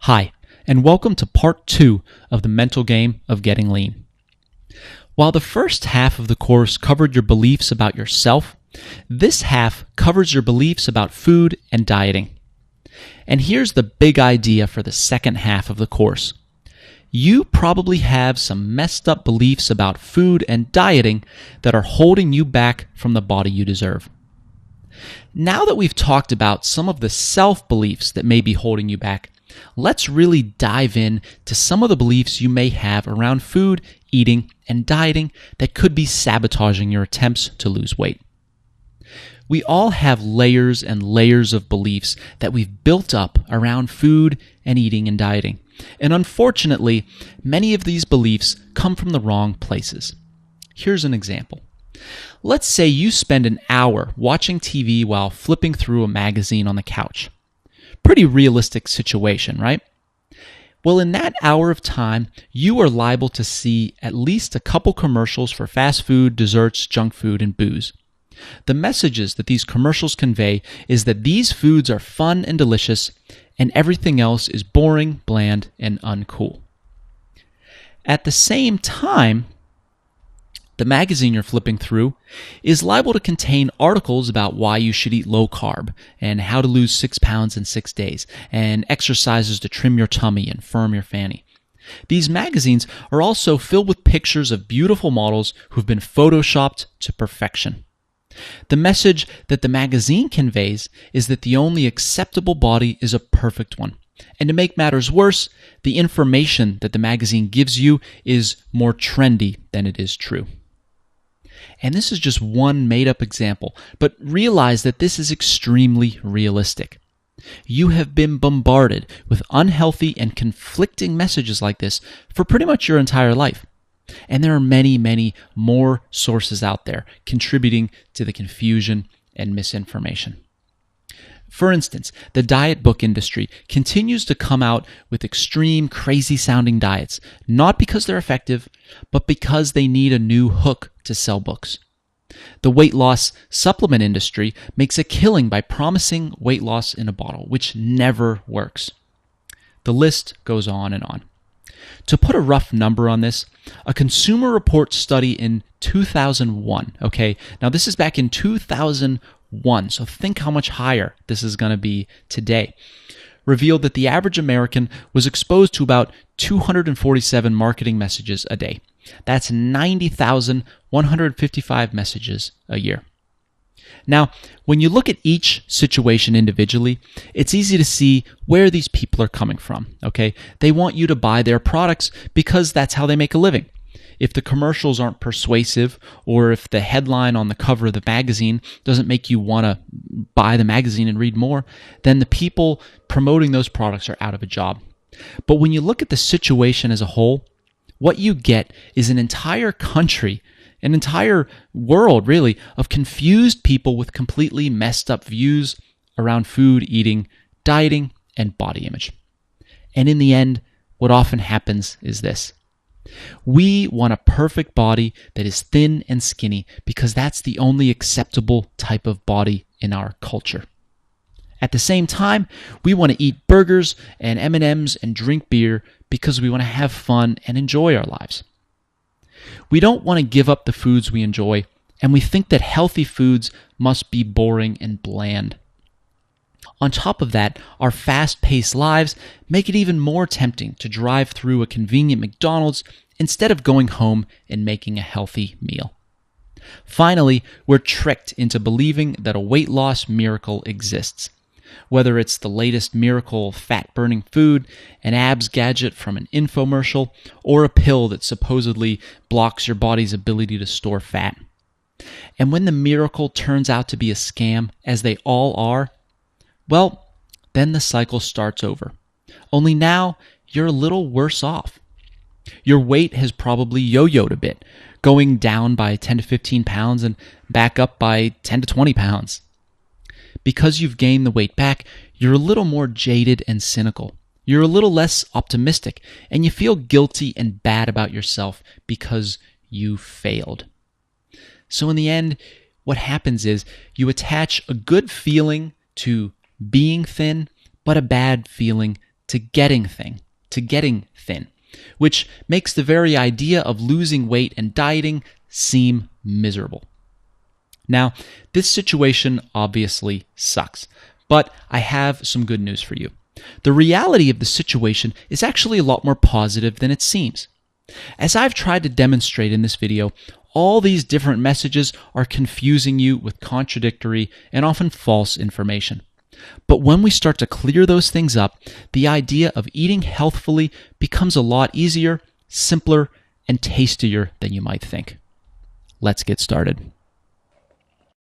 Hi, and welcome to part 2 of the mental game of getting lean. While the first half of the course covered your beliefs about yourself, this half covers your beliefs about food and dieting. And here's the big idea for the second half of the course. You probably have some messed up beliefs about food and dieting that are holding you back from the body you deserve. Now that we've talked about some of the self-beliefs that may be holding you back, let's really dive in to some of the beliefs you may have around food, eating, and dieting that could be sabotaging your attempts to lose weight. We all have layers and layers of beliefs that we've built up around food and eating and dieting. And unfortunately, many of these beliefs come from the wrong places. Here's an example. Let's say you spend an hour watching TV while flipping through a magazine on the couch. Pretty realistic situation, right? Well, in that hour of time, you are liable to see at least a couple commercials for fast food, desserts, junk food, and booze. The messages that these commercials convey is that these foods are fun and delicious, and everything else is boring, bland, and uncool. At the same time, the magazine you're flipping through is liable to contain articles about why you should eat low carb and how to lose 6 pounds in 6 days and exercises to trim your tummy and firm your fanny. These magazines are also filled with pictures of beautiful models who've been photoshopped to perfection. The message that the magazine conveys is that the only acceptable body is a perfect one. And to make matters worse, the information that the magazine gives you is more trendy than it is true. And this is just one made-up example, but realize that this is extremely realistic. You have been bombarded with unhealthy and conflicting messages like this for pretty much your entire life. And there are many, many more sources out there contributing to the confusion and misinformation. For instance, the diet book industry continues to come out with extreme, crazy-sounding diets, not because they're effective, but because they need a new hook to sell books. The weight loss supplement industry makes a killing by promising weight loss in a bottle, which never works. The list goes on and on. To put a rough number on this, a Consumer Reports study in 2001, now this is back in 2001, so think how much higher this is going to be today, revealed that the average American was exposed to about 247 marketing messages a day. That's 90,155 messages a year. Now, when you look at each situation individually, it's easy to see where these people are coming from, They want you to buy their products because that's how they make a living. If the commercials aren't persuasive, or if the headline on the cover of the magazine doesn't make you want to buy the magazine and read more, then the people promoting those products are out of a job. But when you look at the situation as a whole, what you get is an entire country, an entire world, really, of confused people with completely messed up views around food, eating, dieting, and body image. And in the end, what often happens is this. We want a perfect body that is thin and skinny because that's the only acceptable type of body in our culture. At the same time, we want to eat burgers and M&Ms and drink beer because we want to have fun and enjoy our lives. We don't want to give up the foods we enjoy, and we think that healthy foods must be boring and bland. On top of that, our fast-paced lives make it even more tempting to drive through a convenient McDonald's instead of going home and making a healthy meal. Finally, we're tricked into believing that a weight loss miracle exists. Whether it's the latest miracle fat-burning food, an abs gadget from an infomercial, or a pill that supposedly blocks your body's ability to store fat. And when the miracle turns out to be a scam, as they all are, well, then the cycle starts over. Only now, you're a little worse off. Your weight has probably yo-yoed a bit, going down by 10 to 15 pounds and back up by 10 to 20 pounds. Because you've gained the weight back, you're a little more jaded and cynical. You're a little less optimistic, and you feel guilty and bad about yourself because you failed. So in the end, what happens is you attach a good feeling to being thin, but a bad feeling to getting thin, which makes the very idea of losing weight and dieting seem miserable. Now, this situation obviously sucks, but I have some good news for you. The reality of the situation is actually a lot more positive than it seems. As I've tried to demonstrate in this video, all these different messages are confusing you with contradictory and often false information. But when we start to clear those things up, the idea of eating healthfully becomes a lot easier, simpler, and tastier than you might think. Let's get started.